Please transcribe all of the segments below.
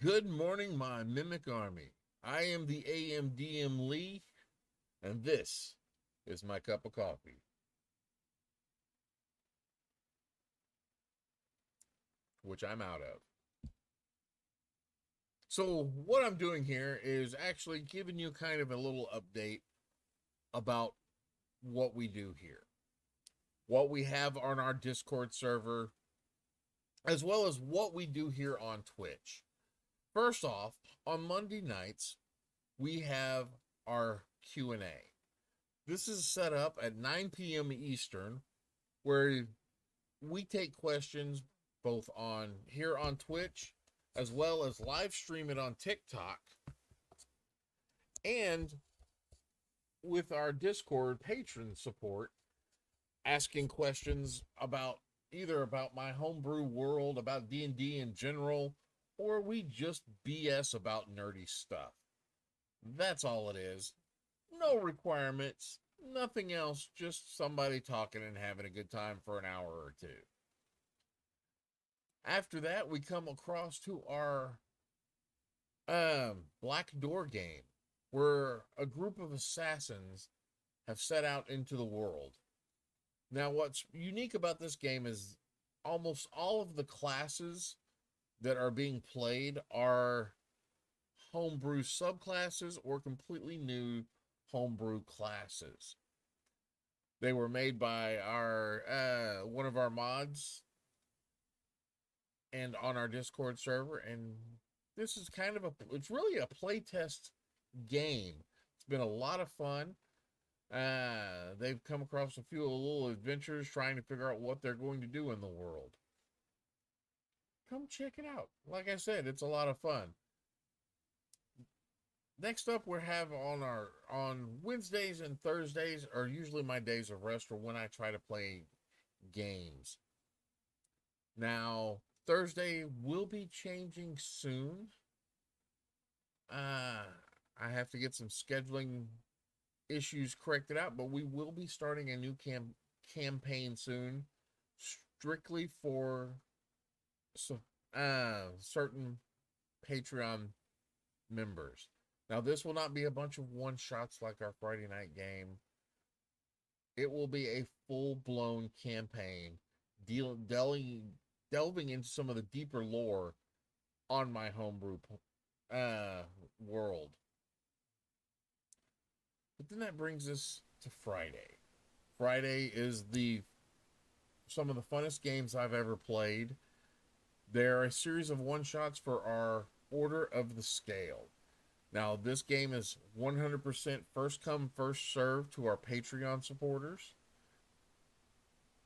Good morning, my Mimic Army. I am the AMDM Lee, and this is my cup of coffee, which I'm out of. So, what I'm doing here is actually giving you kind of a little update about what we do here, what we have on our Discord server, as well as what we do here on Twitch. First off, on Monday nights, we have our Q&A. This is set up at 9 p.m. Eastern, where we take questions both on here on Twitch as well as live stream it on TikTok and with our Discord patron support, asking questions about either about my homebrew world, about D&D in general, or we just BS about nerdy stuff. That's all it is. No requirements, nothing else, just somebody talking and having a good time for an hour or two. After that, we come across to our Black Door game, where a group of assassins have set out into the world. Now, what's unique about this game is almost all of the classes that are being played are homebrew subclasses or completely new homebrew classes. They were made by our one of our mods and on our Discord server, and this is kind of it's really a playtest game. It's been a lot of fun. They've come across a few little adventures trying to figure out what they're going to do in the world. Come check it out. Like I said, it's a lot of fun. Next up, we have on Wednesdays and Thursdays are usually my days of rest or when I try to play games. Now, Thursday will be changing soon. I have to get some scheduling issues corrected out, but we will be starting a new campaign soon, strictly for certain Patreon members. Now, this will not be a bunch of one shots like our Friday night game. It will be a full blown campaign, delving into some of the deeper lore on my homebrew world. But then that brings us to Friday. Friday is some of the funnest games I've ever played. They're a series of one shots for our Order of the Scale. Now, this game is 100% first come, first serve to our Patreon supporters.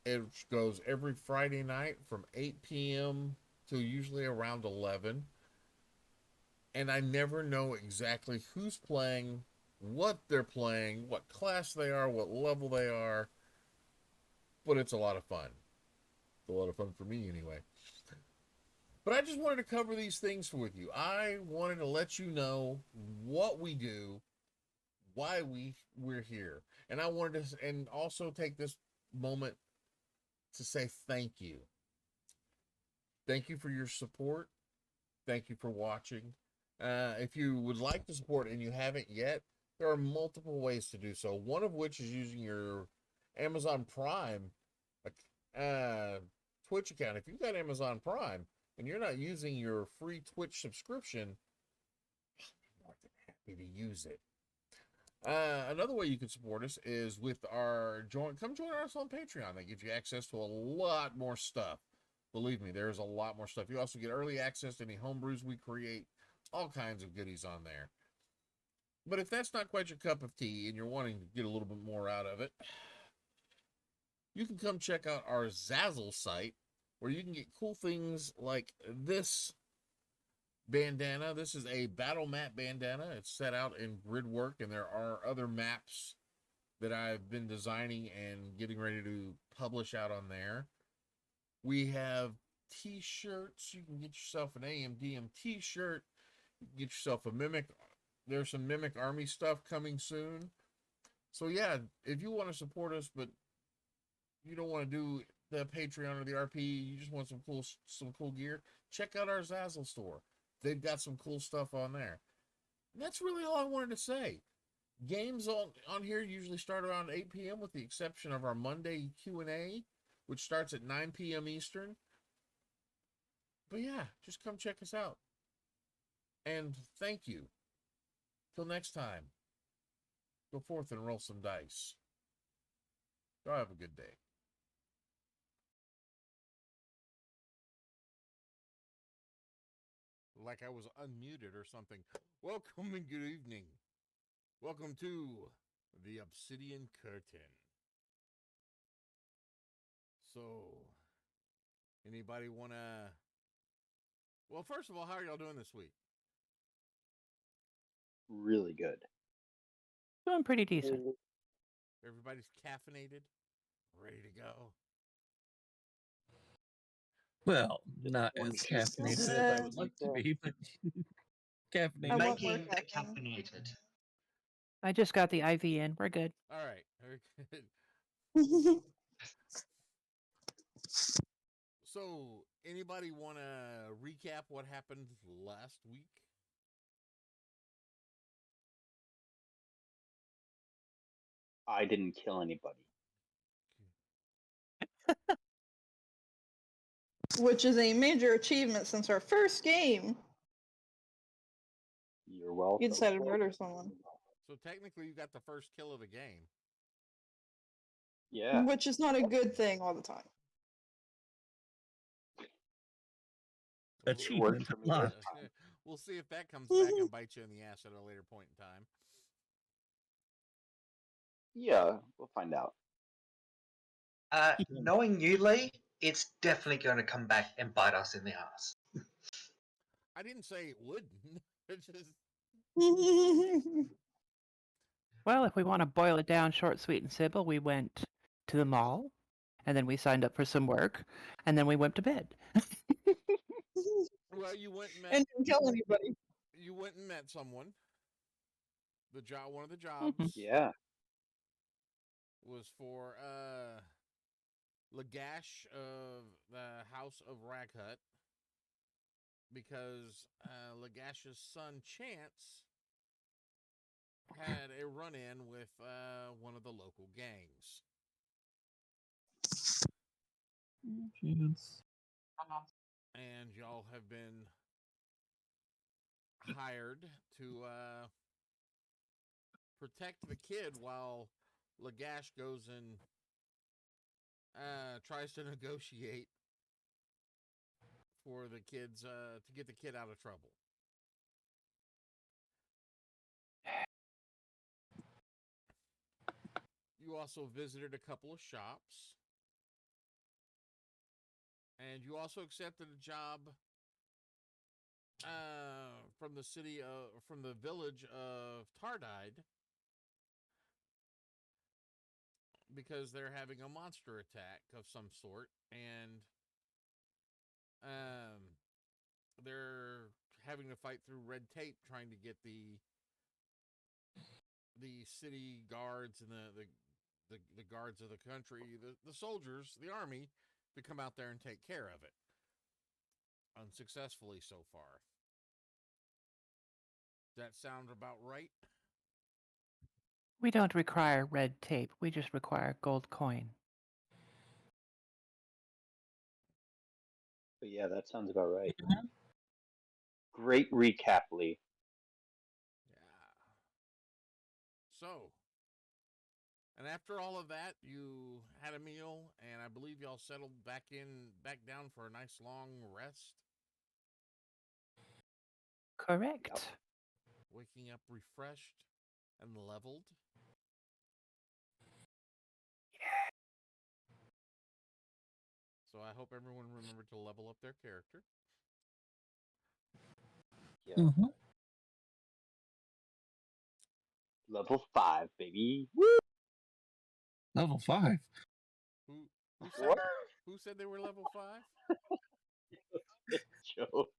It goes every Friday night from 8 p.m. to usually around 11. And I never know exactly who's playing, what they're playing, what class they are, what level they are. But it's a lot of fun. It's a lot of fun for me anyway. But I just wanted to cover these things with you. I wanted to let you know what we do, why we're here. And I wanted to and also take this moment to say thank you. Thank you for your support. Thank you for watching. If you would like to support and you haven't yet, there are multiple ways to do so. One of which is using your Amazon Prime Twitch account. If you've got Amazon Prime and you're not using your free Twitch subscription, I'm more than happy to use it. Another way you can support us is with our come join us on Patreon. That gives you access to a lot more stuff. Believe me, there's a lot more stuff. You also get early access to any homebrews we create, all kinds of goodies on there. But if that's not quite your cup of tea and you're wanting to get a little bit more out of it, you can come check out our Zazzle site, where you can get cool things like this bandana. This is a battle map bandana. It's set out in grid work, and there are other maps that I've been designing and getting ready to publish out on there. We have t-shirts. You can get yourself an AMDM t-shirt. You can get yourself a Mimic. There's some Mimic Army stuff coming soon. So yeah, if you want to support us, but you don't want to do the Patreon or the RP, you just want some cool gear, check out our Zazzle store. they've got some cool stuff on there. And that's really all I wanted to say. Games on here usually start around 8 p.m. with the exception of our Monday Q&A, which starts at 9 p.m. Eastern. But yeah, just come check us out. And thank you. Till next time, go forth and roll some dice. Go have a good day. Like I was unmuted or something. Welcome and good evening. Welcome to the Obsidian Curtain. So, anybody want to... Well, first of all, how are y'all doing this week? Really good. Doing pretty decent. Everybody's caffeinated, ready to go. Well, not as caffeinated as I would like to be, but caffeinated. Making caffeinated. I just got the IV in. We're good. All right, very good. So, anybody want to recap what happened last week? I didn't kill anybody. Which is a major achievement since our first game. You're welcome. You decided to murder someone. So technically, you got the first kill of the game. Yeah. Which is not a good thing all the time. Achievement for me unlocked. this time. We'll see if that comes back and bites you in the ass at a later point in time. Yeah, we'll find out. Knowing you, Lee, it's definitely going to come back and bite us in the ass. I didn't say it wouldn't. It's just... Well, if we want to boil it down short, sweet, and simple, we went to the mall, and then we signed up for some work, and then we went to bed. Well, you went and met... And didn't kill anybody. You went and met someone. One of the jobs Yeah. was for Lagash of the House of Raghut, because Lagash's son Chance had a run-in with one of the local gangs. Chance. And y'all have been hired to protect the kid while Lagash goes and tries to negotiate for the kids to get the kid out of trouble. You also visited a couple of shops. And you also accepted a job from the village of Tardide, because they're having a monster attack of some sort, and they're having to fight through red tape trying to get the city guards and the guards of the country, the soldiers, the army, to come out there and take care of it. Unsuccessfully so far. Does that sound about right? We don't require red tape. We just require gold coin. But yeah, that sounds about right. Great recap, Lee. Yeah. So, and after all of that, you had a meal, and I believe y'all settled back down for a nice long rest. Correct. Yep. Waking up refreshed and leveled. Yeah. So I hope everyone remembered to level up their character. Yeah. Mm-hmm. Level 5, baby. Level 5. Who said they were level 5? Joke.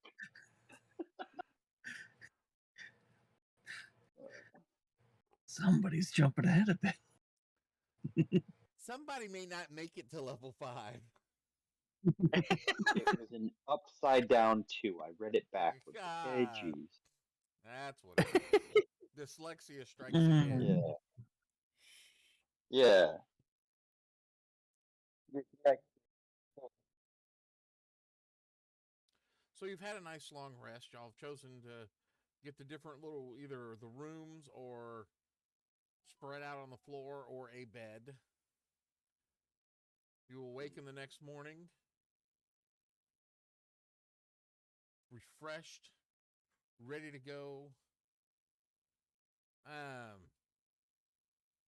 Somebody's jumping ahead a bit. Somebody may not make it to level 5. It was an upside down 2. I read it backwards. Okay, God, jeez. that's what it is. Dyslexia strikes Mm. again. Yeah. Yeah. So you've had a nice long rest. Y'all have chosen to get the different little either the rooms or spread out on the floor or a bed. You awaken the next morning refreshed, ready to go.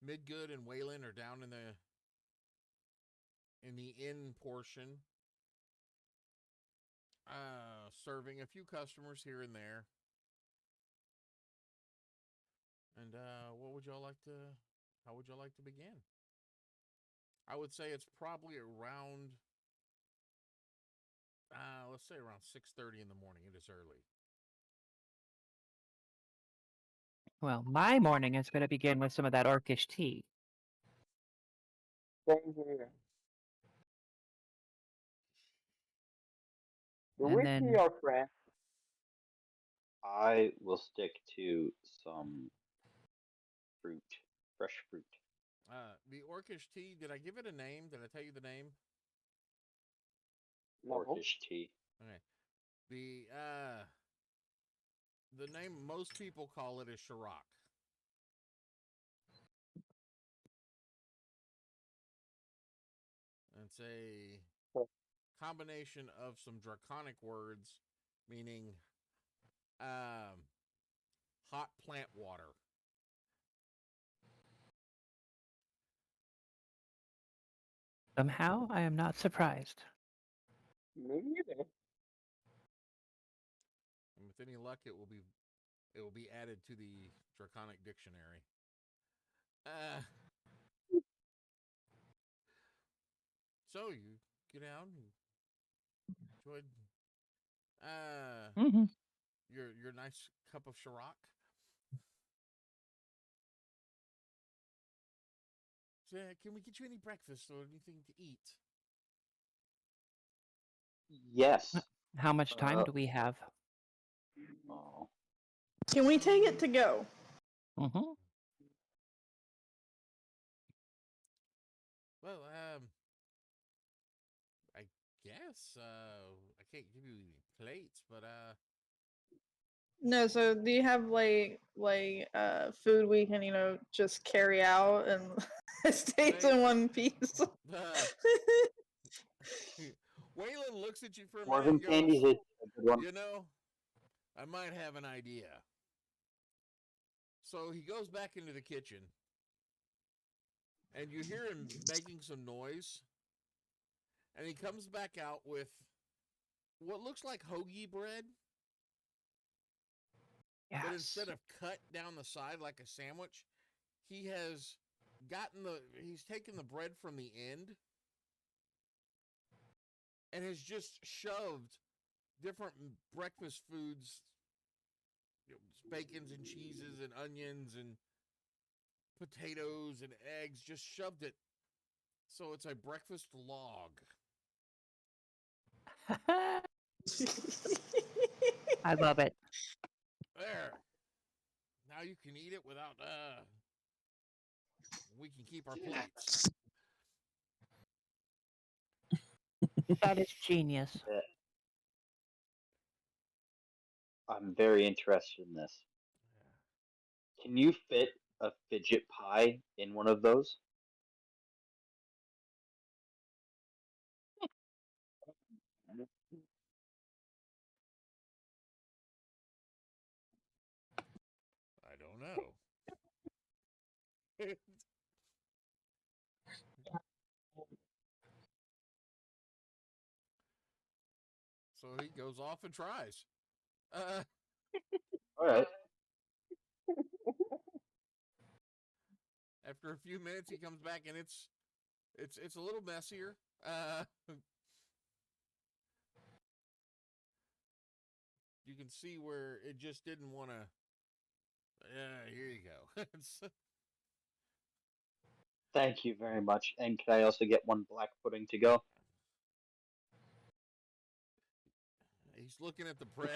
Midgood and Waylon are down in the inn portion, serving a few customers here and there. And what would y'all like to? How would y'all like to begin? I would say it's probably around, let's say around 6:30 in the morning. It is early. Well, my morning is going to begin with some of that orcish tea. Same here. The And whiskey then, or French? I will stick to some fruit, fresh fruit. The orcish tea. Did I give it a name? Did I tell you the name? No. Orcish tea. Okay. The name most people call it is Shirok. It's a combination of some draconic words, meaning hot plant water. somehow, I am not surprised. Me neither. And with any luck, it will be added to the draconic dictionary. So you get out and enjoyed Mm-hmm. your nice cup of Shirok. So, can we get you any breakfast or anything to eat? Yes. How much time Uh, do we have? Oh. Can we take it to go? Mm-hmm. Well, I guess I can't give you any plates, but No, so do you have food we can, just carry out and it stays in one piece? Waylon looks at you for a minute Dwarven and candy's goes, a good one. "You know, I might have an idea." So he goes back into the kitchen, and you hear him making some noise, and he comes back out with what looks like hoagie bread, Yes. but instead of cut down the side like a sandwich, he's taken the bread from the end and has just shoved different breakfast foods, bacons and cheeses and onions and potatoes and eggs, just shoved it so it's a breakfast log. I love it. There. Now you can eat it without we can keep our plates. That is genius. I'm very interested in this. Can you fit a fidget pie in one of those? I don't know. So he goes off and tries. All right. After a few minutes, he comes back and it's a little messier. You can see where it just didn't want to. Here you go. Thank you very much. And can I also get one black pudding to go? He's looking at the bread.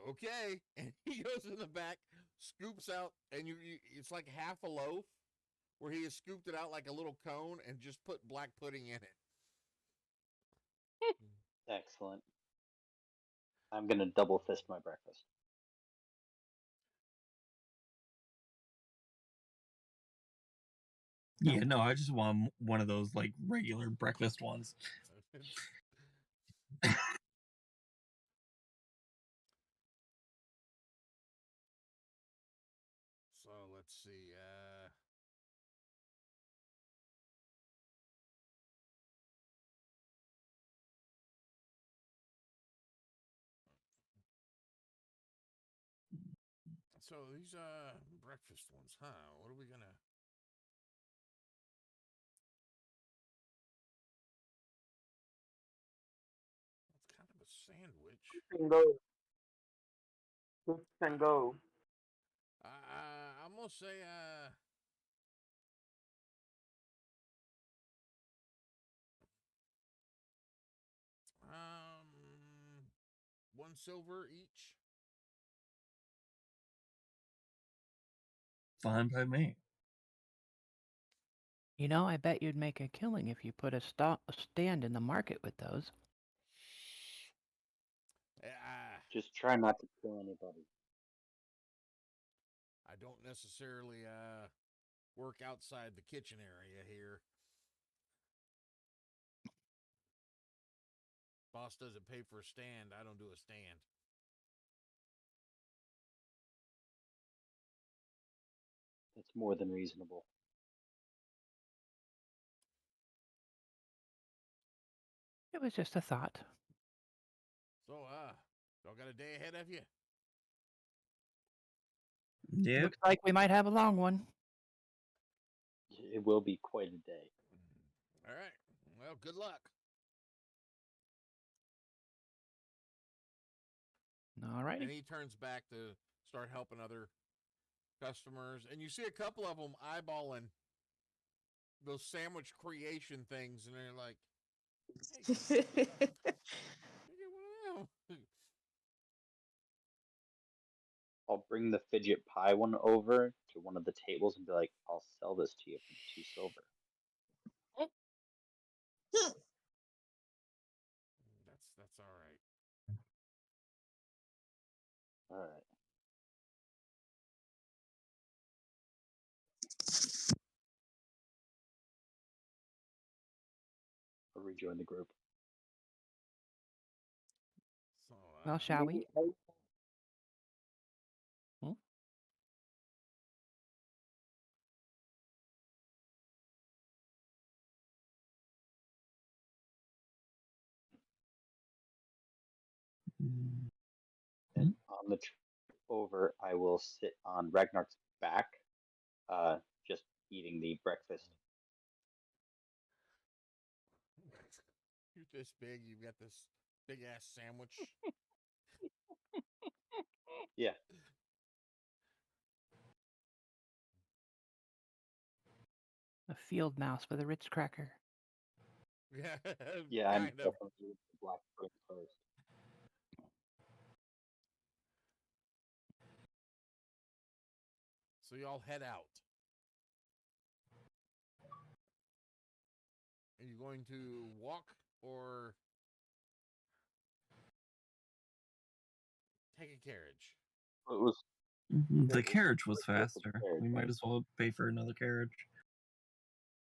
Okay, and he goes in the back, scoops out, and it's like half a loaf, where he has scooped it out like a little cone and just put black pudding in it. Excellent. I'm gonna double fist my breakfast. Yeah, no, I just want one of those like regular breakfast ones. So let's see. So these breakfast ones, huh? What are we gonna? It's kind of a sandwich. Can go. This can go. I'm gonna say one silver each. Fine by me. You know, I bet you'd make a killing if you put a stand in the market with those. Just try not to kill anybody. I don't necessarily work outside the kitchen area here. Boss doesn't pay for a stand. I don't do a stand. That's more than reasonable. It was just a thought. So, y'all got a day ahead of you? Yep. Looks like we might have a long one. It will be quite a day. All right. Well, good luck. All right. And he turns back to start helping other customers. And you see a couple of them eyeballing those sandwich creation things. And they're like, hey, get one of them. I'll bring the fidget pie one over to one of the tables and be like, I'll sell this to you for 2 silver. That's all right. All right. I'll rejoin the group. So, Well, shall we? Hmm? On the trip over, I will sit on Ragnar's back, just eating the breakfast. You're this big. You've got this big ass sandwich. Yeah. A field mouse with a Ritz cracker. Yeah. Yeah, I'm kind of. definitely eating the black pudding first. So y'all head out. Are you going to walk or take a carriage? It was The carriage was faster. carriage, We might right? as well pay for another carriage.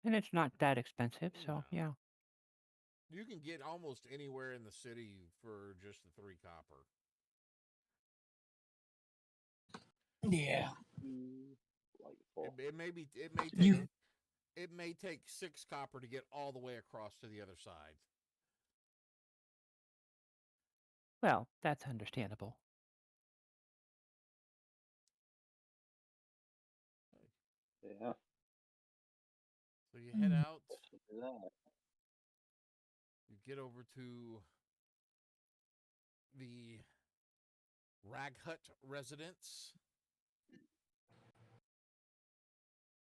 And it's not that expensive, so No. yeah. You can get almost anywhere in the city for just the 3 copper. Yeah. Delightful. It may take 6 copper to get all the way across to the other side. Well, that's understandable. Yeah. So you head out. Look at that. You get over to the Rag Hut residence.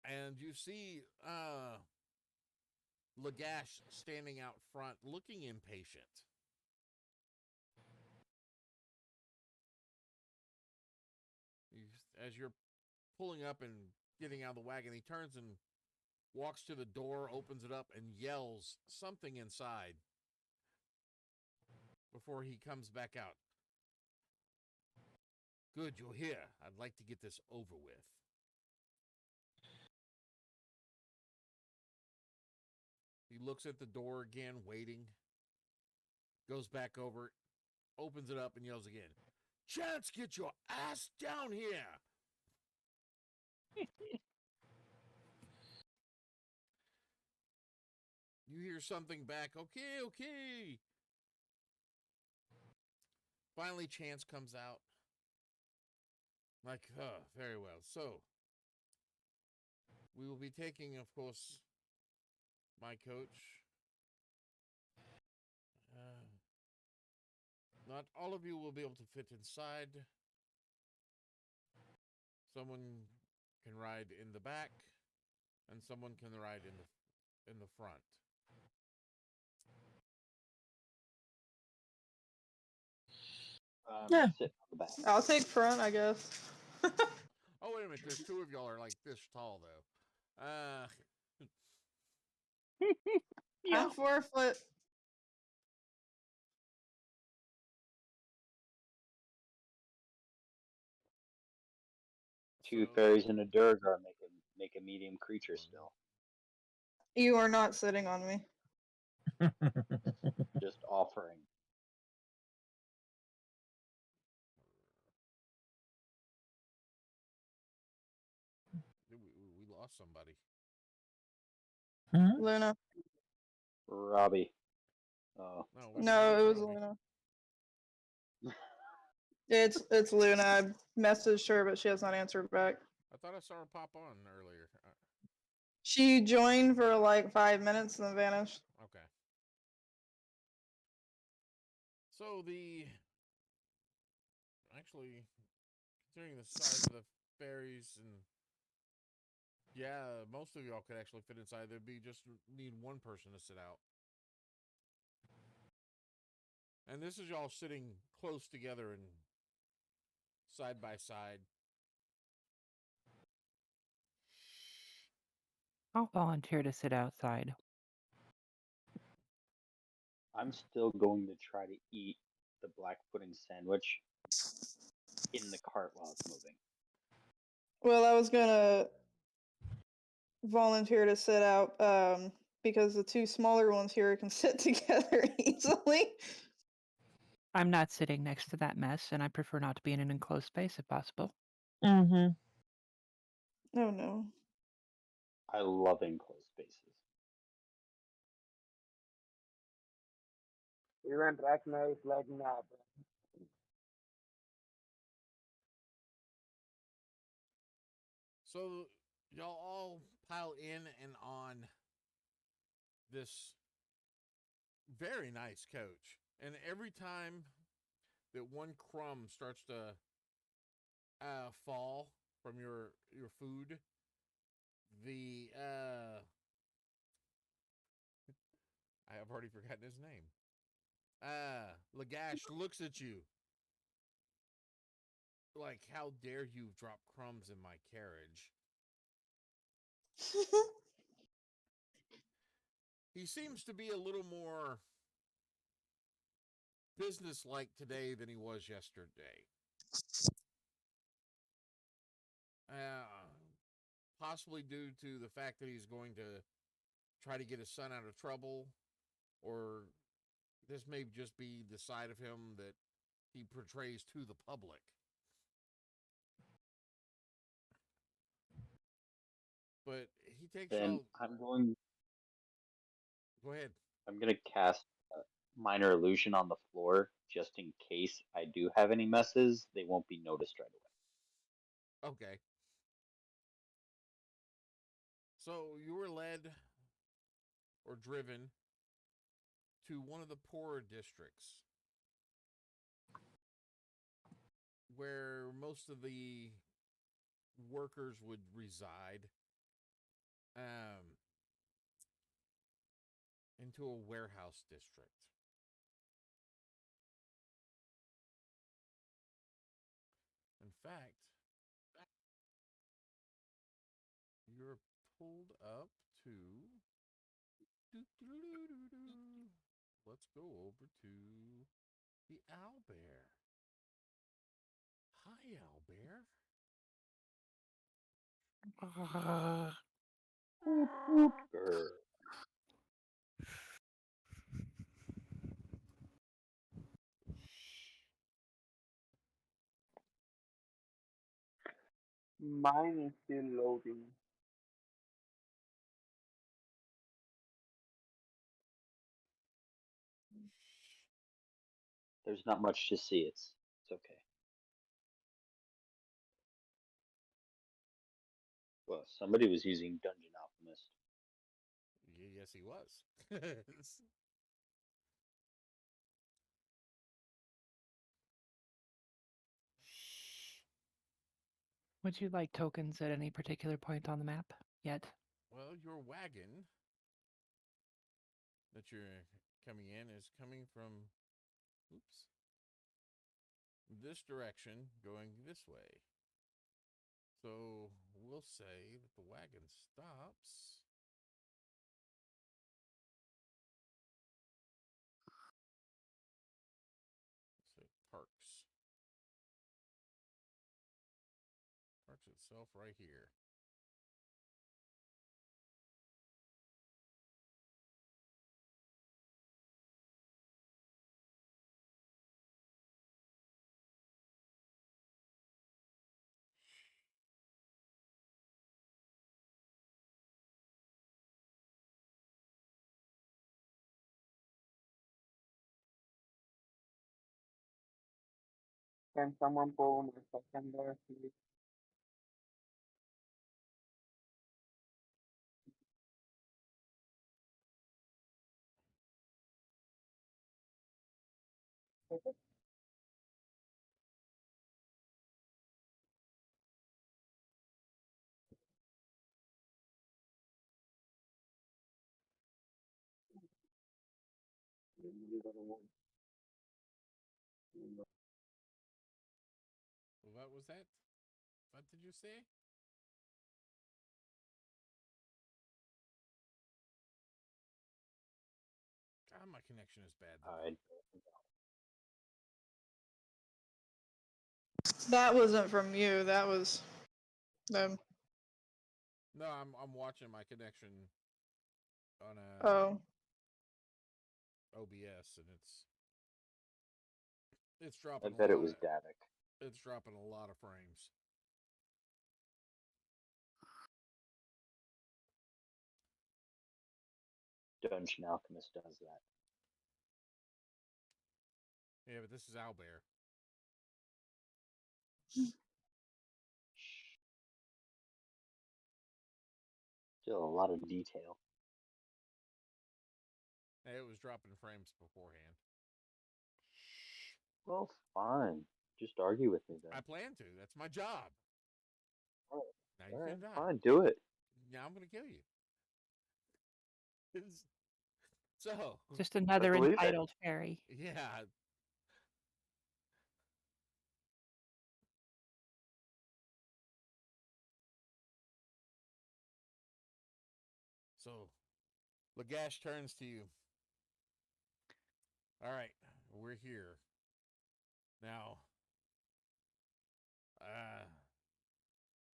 And you see Lagash standing out front, looking impatient. As you're pulling up and getting out of the wagon, he turns and walks to the door, opens it up, and yells something inside before he comes back out. Good, you're here. I'd like to get this over with. He looks at the door again, waiting. Goes back over, opens it up, and yells again. Chance, get your ass down here! You hear something back. Okay, okay. Finally, Chance comes out. Like, very well. So, we will be taking, of course, my coach. Not all of you will be able to fit inside. Someone can ride in the back, and someone can ride in the front. Yeah. Sit on the back. I'll take front, I guess. Oh, wait a minute. There's two of y'all are like this tall, though. I'm 4 foot. Two So- fairies and a Durgar make a medium creature still. You are not sitting on me. Just offering. We lost somebody. Luna. Robbie. Oh. No, No, it was Robbie. Luna. It's Luna. I messaged her, but she has not answered back. I thought I saw her pop on earlier. She joined for like 5 minutes and then vanished. Okay. So actually, considering the size of the fairies and yeah, most of y'all could actually fit inside. There'd be just need one person to sit out. And this is y'all sitting close together and side by side. I'll volunteer to sit outside. I'm still going to try to eat the black pudding sandwich in the cart while it's moving. Well, I was gonna volunteer to sit out because the two smaller ones here can sit together easily. I'm not sitting next to that mess, and I prefer not to be in an enclosed space if possible. Oh no. I love enclosed spaces. Even Dracna is like, nah, bro. So y'all all pile in and on this very nice coach. And every time that one crumb starts to fall from your food, the I have already forgotten his name. Lagash looks at you like, how dare you drop crumbs in my carriage? He seems to be a little more businesslike today than he was yesterday. Possibly due to the fact that he's going to try to get his son out of trouble, or this may just be the side of him that he portrays to the public. But he takes Then Go ahead. I'm going to cast a minor illusion on the floor just in case I do have any messes. They won't be noticed right away. Okay. So you were led or driven to one of the poorer districts where most of the workers would reside. into a warehouse district. In fact, you're pulled up to. Let's go over to the owlbear. Hi, owlbear. Grr. Mine is still loading. There's not much to see. It's okay. Well, somebody was using Dungeon Alchemist. Yes, he was. Would you like tokens at any particular point on the map yet? Well, your wagon that you're coming in is coming from, oops, this direction, going this way. So we'll say that the wagon stops. Let's say parks. Parks itself right here. Can someone pull my second there, please? What was that? What did you say? God, my connection is bad today. That wasn't from you. That was them. No, I'm watching my connection on a Oh, OBS, and it's I dropping a bet it lot was of Davik. it's dropping a lot of frames. Dungeon Alchemist does that. Yeah, but this is owlbear. Still a lot of detail. It was dropping frames beforehand. Well, fine. Just argue with me then. I plan to. That's my job. Oh, Now you all right, can die. fine, do it. Now I'm gonna kill you. So Just another believe it. entitled fairy. yeah. So Lagash turns to you. All right, we're here. Now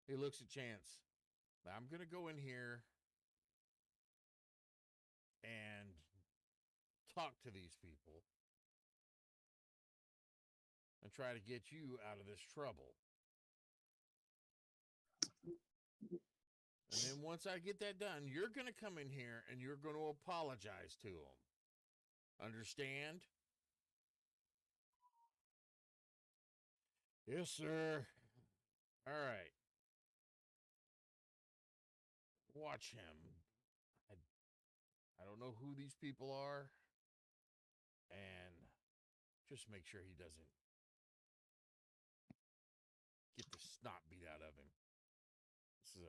he looks at Chance. Now I'm gonna go in here and talk to these people and try to get you out of this trouble. And then once I get that done, you're going to come in here and you're going to apologize to them. Understand? Yes, sir. All right. Watch him. I don't know who these people are. And just make sure he doesn't get the snot beat out of him. This is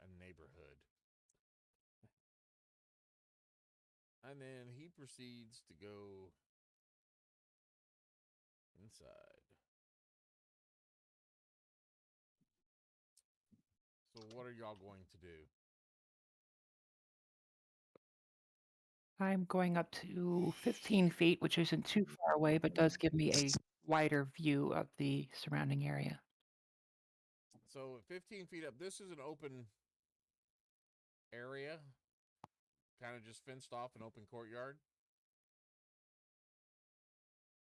a neighborhood. And then he proceeds to go inside. So what are y'all going to do? I'm going up to 15 feet, which isn't too far away, but does give me a wider view of the surrounding area. So 15 feet up, this is an open area, kind of just fenced off an open courtyard.